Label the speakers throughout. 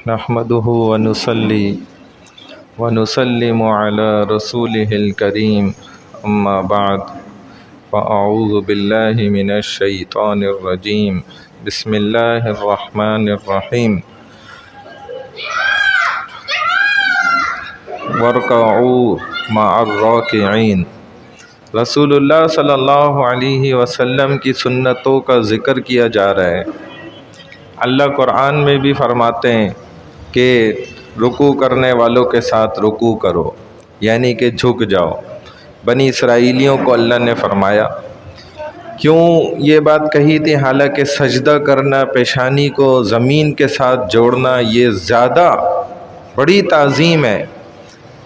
Speaker 1: نحمده ونصلي ونسلم على رسوله الكريم أما بعد فأعوذ بالله من الشيطان الرجيم بسم الله الرحمن الرحيم واركعوا مع الراكعين۔ رسول اللہ صلی اللہ علیہ وسلم کی سنتوں کا ذکر کیا جا رہا ہے۔ اللہ قرآن میں بھی فرماتے ہیں کہ رکوع کرنے والوں کے ساتھ رکوع کرو، یعنی کہ جھک جاؤ۔ بنی اسرائیلیوں کو اللہ نے فرمایا، کیوں یہ بات کہی تھی؟ حالانکہ سجدہ کرنا، پیشانی کو زمین کے ساتھ جوڑنا، یہ زیادہ بڑی تعظیم ہے۔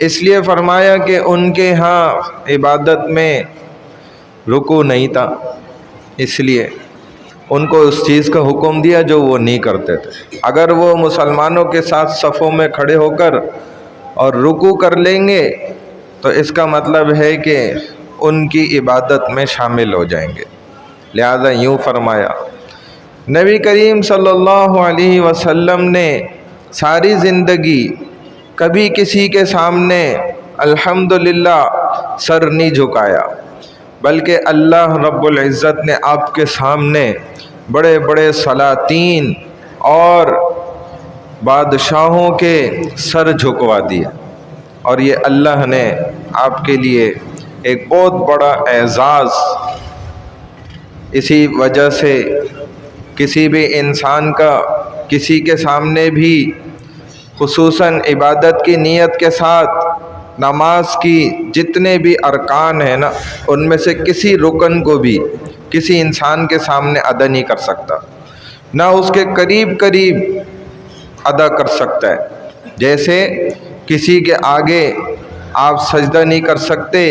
Speaker 1: اس لیے فرمایا کہ ان کے ہاں عبادت میں رکوع نہیں تھا، اس لیے ان کو اس چیز کا حکم دیا جو وہ نہیں کرتے تھے۔ اگر وہ مسلمانوں کے ساتھ صفوں میں کھڑے ہو کر اور رکوع کر لیں گے تو اس کا مطلب ہے کہ ان کی عبادت میں شامل ہو جائیں گے، لہذا یوں فرمایا۔ نبی کریم صلی اللہ علیہ وسلم نے ساری زندگی کبھی کسی کے سامنے الحمدللہ سر نہیں جھکایا، بلکہ اللہ رب العزت نے آپ کے سامنے بڑے بڑے سلاطین اور بادشاہوں کے سر جھکوا دیا، اور یہ اللہ نے آپ کے لیے ایک بہت بڑا اعزاز۔ اسی وجہ سے کسی بھی انسان کا کسی کے سامنے بھی خصوصاً عبادت کی نیت کے ساتھ نماز کی جتنے بھی ارکان ہیں نا، ان میں سے کسی رکن کو بھی کسی انسان کے سامنے ادا نہیں کر سکتا، نہ اس کے قریب قریب ادا کر سکتا ہے۔ جیسے کسی کے آگے آپ سجدہ نہیں کر سکتے،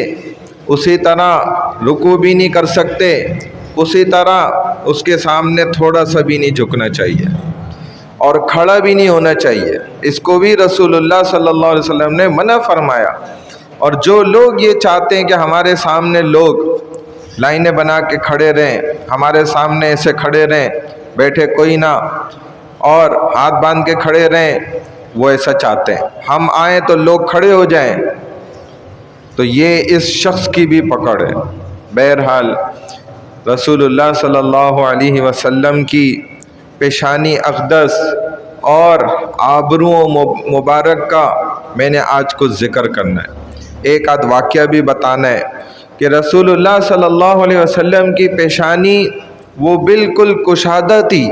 Speaker 1: اسی طرح رکوع بھی نہیں کر سکتے، اسی طرح اس کے سامنے تھوڑا سا بھی نہیں جھکنا چاہیے اور کھڑا بھی نہیں ہونا چاہیے۔ اس کو بھی رسول اللہ صلی اللہ علیہ وسلم نے منع فرمایا۔ اور جو لوگ یہ چاہتے ہیں کہ ہمارے سامنے لوگ لائنیں بنا کے کھڑے رہیں، ہمارے سامنے ایسے کھڑے رہیں، بیٹھے کوئی نہ، اور ہاتھ باندھ کے کھڑے رہیں، وہ ایسا چاہتے ہیں ہم آئیں تو لوگ کھڑے ہو جائیں، تو یہ اس شخص کی بھی پکڑ ہے۔ بہرحال رسول اللہ صلی اللہ علیہ وسلم کی پیشانی اقدس اور آبرو مبارک کا میں نے آج کچھ ذکر کرنا ہے۔ ایک آدھ واقعہ بھی بتانا ہے کہ رسول اللہ صلی اللہ علیہ وسلم کی پیشانی وہ بالکل کشادہ تھی،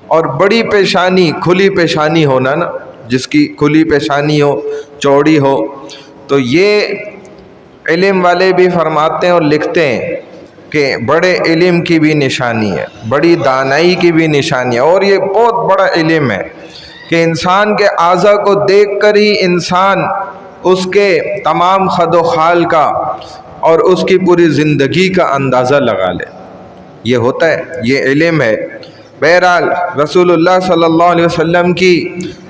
Speaker 1: اور بڑی پیشانی، کھلی پیشانی ہونا نا، جس کی کھلی پیشانی ہو، چوڑی ہو، تو یہ علم والے بھی فرماتے ہیں اور لکھتے ہیں کہ بڑے علم کی بھی نشانی ہے، بڑی دانائی کی بھی نشانی ہے، اور یہ بہت بڑا علم ہے کہ انسان کے اعضاء کو دیکھ کر ہی انسان اس کے تمام خد و خال کا اور اس کی پوری زندگی کا اندازہ لگا لے۔ یہ ہوتا ہے، یہ علم ہے۔ بہرحال رسول اللہ صلی اللہ علیہ وسلم کی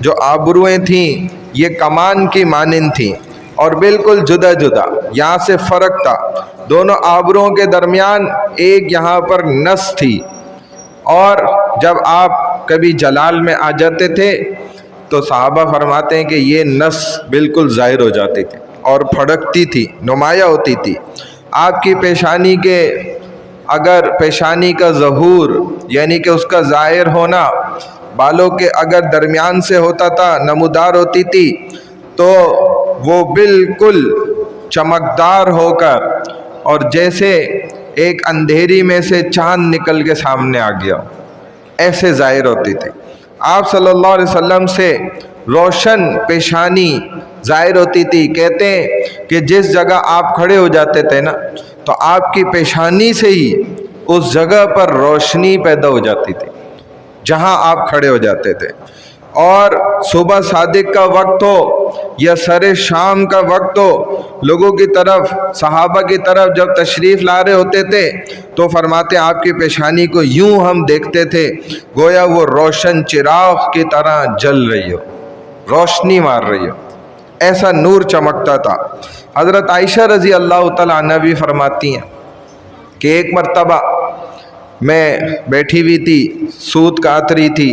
Speaker 1: جو آبروئیں تھیں یہ کمان کی مانند تھیں، اور بالکل جدا جدا، یہاں سے فرق تھا۔ دونوں آبروؤں کے درمیان ایک یہاں پر نس تھی، اور جب آپ کبھی جلال میں آ جاتے تھے تو صحابہ فرماتے ہیں کہ یہ نس بالکل ظاہر ہو جاتی تھی اور پھڑکتی تھی، نمایاں ہوتی تھی۔ آپ کی پیشانی کے اگر پیشانی کا ظہور یعنی کہ اس کا ظاہر ہونا بالوں کے اگر درمیان سے ہوتا تھا، نمودار ہوتی تھی، تو وہ بالکل چمکدار ہو کر اور جیسے ایک اندھیری میں سے چاند نکل کے سامنے آ گیا، ایسے ظاہر ہوتی تھی۔ آپ صلی اللہ علیہ وسلم سے روشن پیشانی ظاہر ہوتی تھی۔ کہتے ہیں کہ جس جگہ آپ کھڑے ہو جاتے تھے نا، تو آپ کی پیشانی سے ہی اس جگہ پر روشنی پیدا ہو جاتی تھی جہاں آپ کھڑے ہو جاتے تھے۔ اور صبح صادق کا وقت ہو یا سر شام کا وقت ہو، لوگوں کی طرف، صحابہ کی طرف جب تشریف لا رہے ہوتے تھے تو فرماتے آپ کی پیشانی کو یوں ہم دیکھتے تھے گویا وہ روشن چراغ کی طرح جل رہی ہو، روشنی مار رہی ہو، ایسا نور چمکتا تھا۔ حضرت عائشہ رضی اللہ تعالیٰ عنہ بھی فرماتی ہیں کہ ایک مرتبہ میں بیٹھی ہوئی تھی، سوت کاٹ رہی تھی،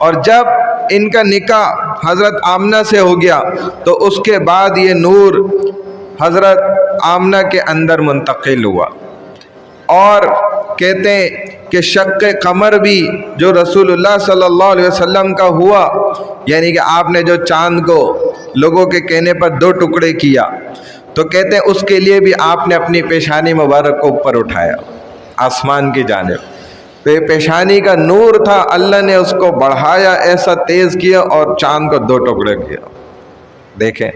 Speaker 1: اور جب ان کا نکاح حضرت آمنہ سے ہو گیا تو اس کے بعد یہ نور حضرت آمنہ کے اندر منتقل ہوا۔ اور کہتے ہیں کہ شق قمر بھی جو رسول اللہ صلی اللہ علیہ وسلم کا ہوا، یعنی کہ آپ نے جو چاند کو لوگوں کے کہنے پر 2 ٹکڑے کیا، تو کہتے ہیں اس کے لیے بھی آپ نے اپنی پیشانی مبارک کو اوپر اٹھایا آسمان کی جانب۔ پیشانی کا نور تھا، اللہ نے اس کو بڑھایا، ایسا تیز کیا اور چاند کو 2 ٹکڑے کیا۔ دیکھیں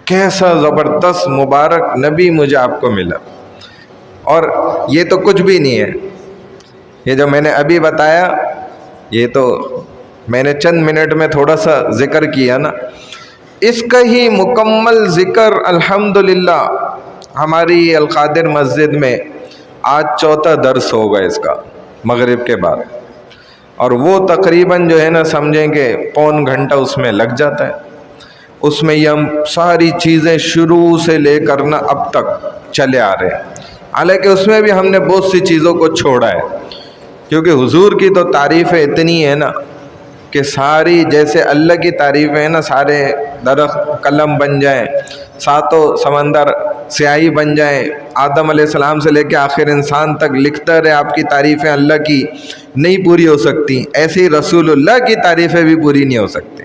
Speaker 1: کیسا زبردست مبارک نبی مجھے آپ کو ملا۔ اور یہ تو کچھ بھی نہیں ہے، یہ جو میں نے ابھی بتایا یہ تو میں نے چند منٹ میں تھوڑا سا ذکر کیا نا، اس کا ہی مکمل ذکر الحمدللہ ہماری القادر مسجد میں آج 4تھا درس ہوگا اس کا مغرب کے بعد، اور وہ تقریباً جو ہے نا سمجھیں کہ پون گھنٹہ اس میں لگ جاتا ہے۔ اس میں یہ ہم ساری چیزیں شروع سے لے کر نا اب تک چلے آ رہے ہیں، حالانکہ اس میں بھی ہم نے بہت سی چیزوں کو چھوڑا ہے، کیونکہ حضور کی تو تعریفیں اتنی ہیں نا کہ ساری، جیسے اللہ کی تعریفیں ہیں نا، سارے درخت قلم بن جائیں، 7 سمندر سیاہی بن جائیں، آدم علیہ السلام سے لے کے آخر انسان تک لکھتا رہے آپ کی تعریفیں اللہ کی، نہیں پوری ہو سکتی، ایسے ہی رسول اللہ کی تعریفیں بھی پوری نہیں ہو سکتی۔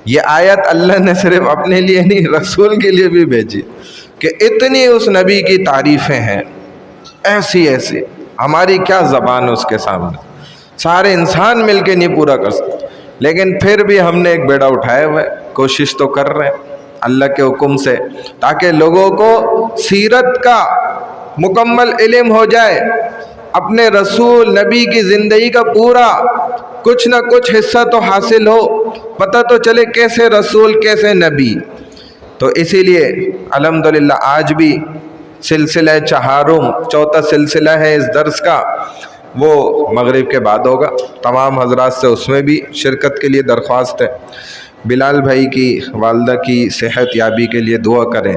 Speaker 1: یہ آیت اللہ نے صرف اپنے لیے نہیں رسول کے لیے بھی بھیجی کہ اتنی اس نبی کی تعریفیں ہیں، ایسی ایسی، ہماری کیا زبان اس کے سامنے، سارے انسان مل کے نہیں پورا کر سکتے، لیکن پھر بھی ہم نے ایک بیڑا اٹھایا ہوا ہے، کوشش تو کر رہے ہیں اللہ کے حکم سے، تاکہ لوگوں کو سیرت کا مکمل علم ہو جائے، اپنے رسول نبی کی زندگی کا پورا کچھ نہ کچھ حصہ تو حاصل ہو، پتہ تو چلے کیسے رسول کیسے نبی۔ تو اسی لیے الحمدللہ آج بھی سلسلہ چہارم 4تھا سلسلہ ہے اس درس کا، وہ مغرب کے بعد ہوگا۔ تمام حضرات سے اس میں بھی شرکت کے لیے درخواست ہے۔ بلال بھائی کی والدہ کی صحت یابی کے لیے دعا کریں،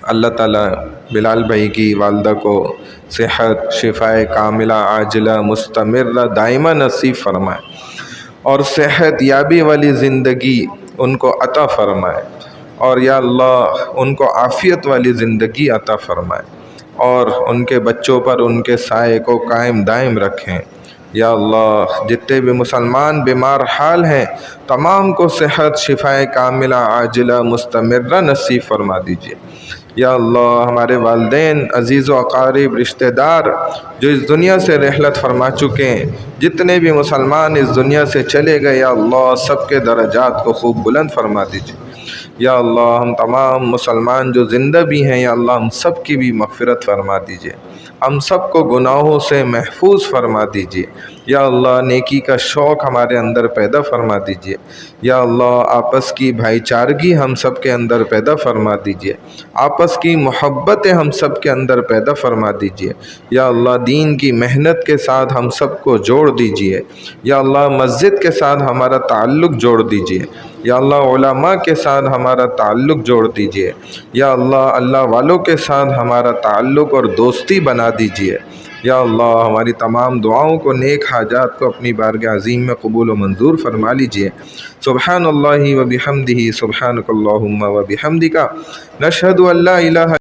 Speaker 1: اللہ تعالیٰ بلال بھائی کی والدہ کو صحت، شفاء کاملہ عاجلہ مستمرہ دائمہ نصیب فرمائے، اور صحت یابی والی زندگی ان کو عطا فرمائے، اور یا اللہ ان کو عافیت والی زندگی عطا فرمائے، اور ان کے بچوں پر ان کے سائے کو قائم دائم رکھیں۔ یا اللہ جتنے بھی مسلمان بیمار حال ہیں تمام کو صحت، شفاء کاملہ عاجلہ مستمرہ نصیب فرما دیجیے۔ یا اللہ ہمارے والدین، عزیز و اقارب، رشتہ دار جو اس دنیا سے رحلت فرما چکے ہیں، جتنے بھی مسلمان اس دنیا سے چلے گئے، یا اللہ سب کے درجات کو خوب بلند فرما دیجیے۔ یا اللہ ہم تمام مسلمان جو زندہ بھی ہیں، یا اللہ ہم سب کی بھی مغفرت فرما دیجیے، ہم سب کو گناہوں سے محفوظ فرما دیجیے۔ یا اللہ نیکی کا شوق ہمارے اندر پیدا فرما دیجیے۔ یا اللہ آپس کی بھائی چارگی ہم سب کے اندر پیدا فرما دیجیے، آپس کی محبتیں ہم سب کے اندر پیدا فرما دیجیے۔ یا اللہ دین کی محنت کے ساتھ ہم سب کو جوڑ دیجیے۔ یا اللہ مسجد کے ساتھ ہمارا تعلق جوڑ دیجیے۔ یا اللہ علماء کے ساتھ ہمارا تعلق جوڑ دیجیے۔ یا اللہ اللہ والوں کے ساتھ ہمارا تعلق اور دوستی بنا دیجیے۔ یا اللہ ہماری تمام دعاؤں کو، نیک حاجات کو اپنی بارگاہ عظیم میں قبول و منظور فرما لیجیے۔ سبحان اللہ و بحمدہ، سبحانک اللہم و بحمدک، نشہد ان لا الہ